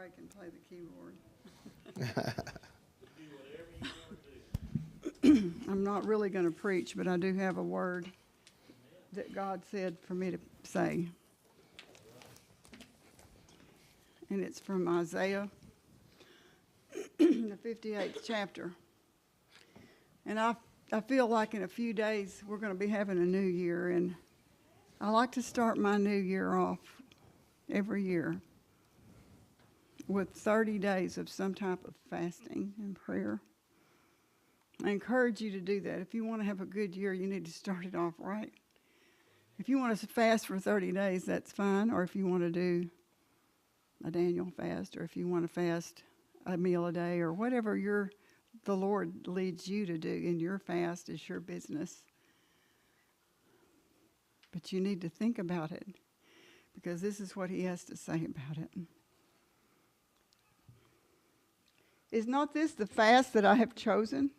I can play the keyboard. I'm not really going to preach, but I do have a word that God said for me to say. And it's from Isaiah, the 58th chapter. And I feel like in a few days we're going to be having a new year. And I like to start my new year off every year with 30 days of some type of fasting and prayer. I encourage you to do that. If you want to have a good year, you need to start it off right. If you want to fast for 30 days, that's fine. Or if you want to do a Daniel fast, or if you want to fast a meal a day, or whatever the Lord leads you to do in your fast is your business. But you need to think about it, because this is what he has to say about it. Is not this the fast that I have chosen?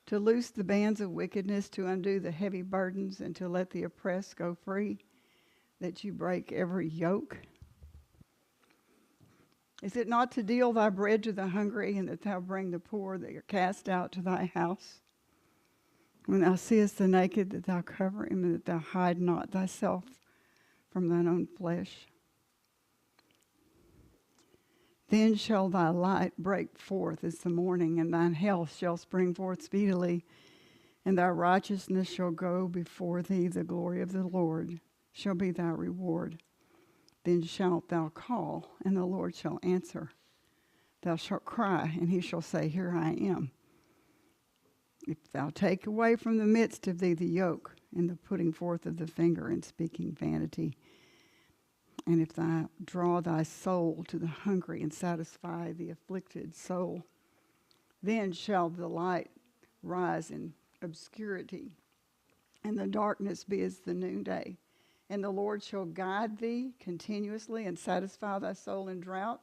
To loose the bands of wickedness, to undo the heavy burdens, and to let the oppressed go free, that you break every yoke? Is it not to deal thy bread to the hungry, and that thou bring the poor that are cast out to thy house? When thou seest the naked, that thou cover him, and that thou hide not thyself from thine own flesh? Then shall thy light break forth as the morning, and thine health shall spring forth speedily, and thy righteousness shall go before thee. The glory of the Lord shall be thy reward. Then shalt thou call, and the Lord shall answer. Thou shalt cry, and he shall say, Here I am. If thou take away from the midst of thee the yoke, and the putting forth of the finger, and speaking vanity, and if thou draw thy soul to the hungry, and satisfy the afflicted soul, then shall the light rise in obscurity, and the darkness be as the noonday. And the Lord shall guide thee continuously, and satisfy thy soul in drought,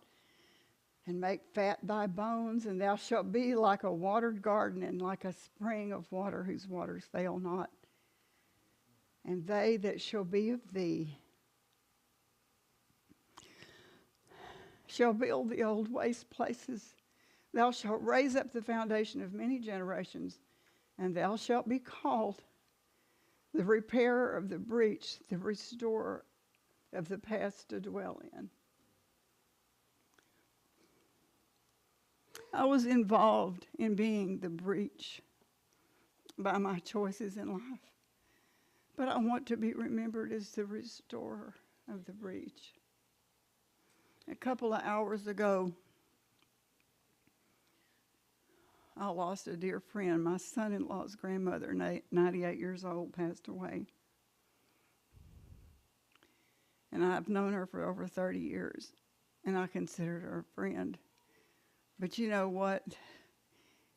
and make fat thy bones, and thou shalt be like a watered garden, and like a spring of water whose waters fail not. And they that shall be of thee shall build the old waste places. Thou shalt raise up the foundation of many generations, and thou shalt be called the repairer of the breach, the restorer of the past to dwell in. I was involved in being the breach by my choices in life, but I want to be remembered as the restorer of the breach. A couple of hours ago, I lost a dear friend. My son-in-law's grandmother, 98 years old, passed away. And I've known her for over 30 years, and I considered her a friend. But you know what?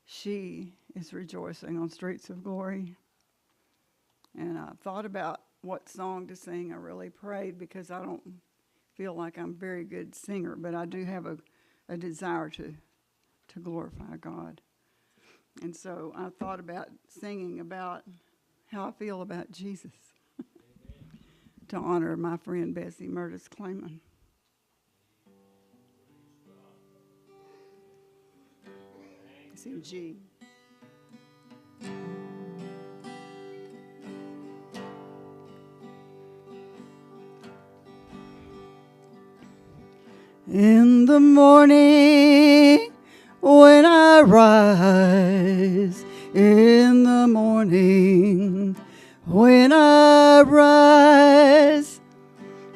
She is rejoicing on streets of glory. And I thought about what song to sing. I really prayed, because I don't feel like I'm a very good singer, but I do have a desire to glorify God. And so I thought about singing about how I feel about Jesus to honor my friend Bessie Murtis Clayman. It's in G. In the morning when I rise, in the morning when I rise,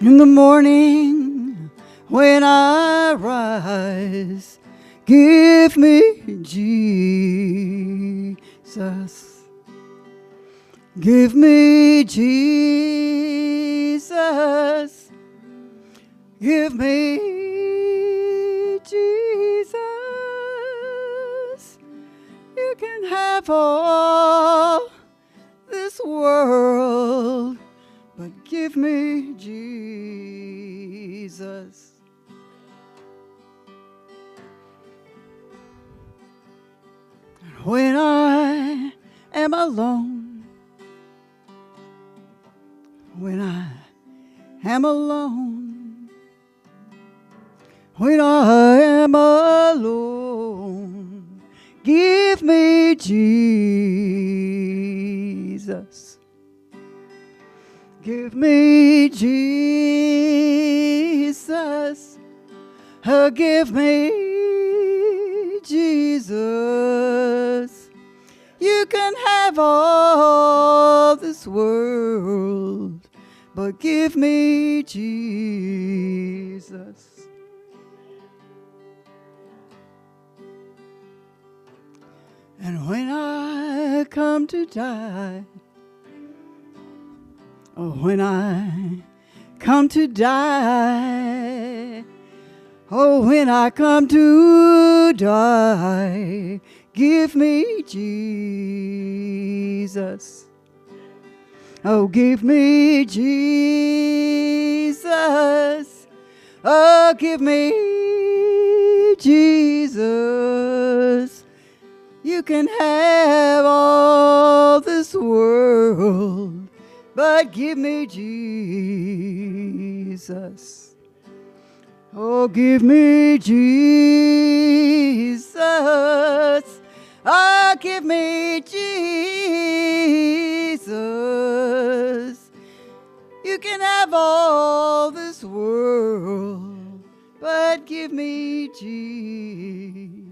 in the morning when I rise, give me Jesus. Give me Jesus. Give me Jesus. You can have all this world, but give me Jesus. When I am alone, when I am alone, When I am alone, give me Jesus. Give me Jesus. Oh, give me Jesus. You can have all this world, but give me Jesus. And when I come to die, oh, when I come to die, oh, when I come to die, give me Jesus. Oh, give me Jesus. Oh, give me Jesus. You can have all this world, but give me Jesus. Oh, give me Jesus. Oh, give me Jesus. You can have all this world, but give me Jesus.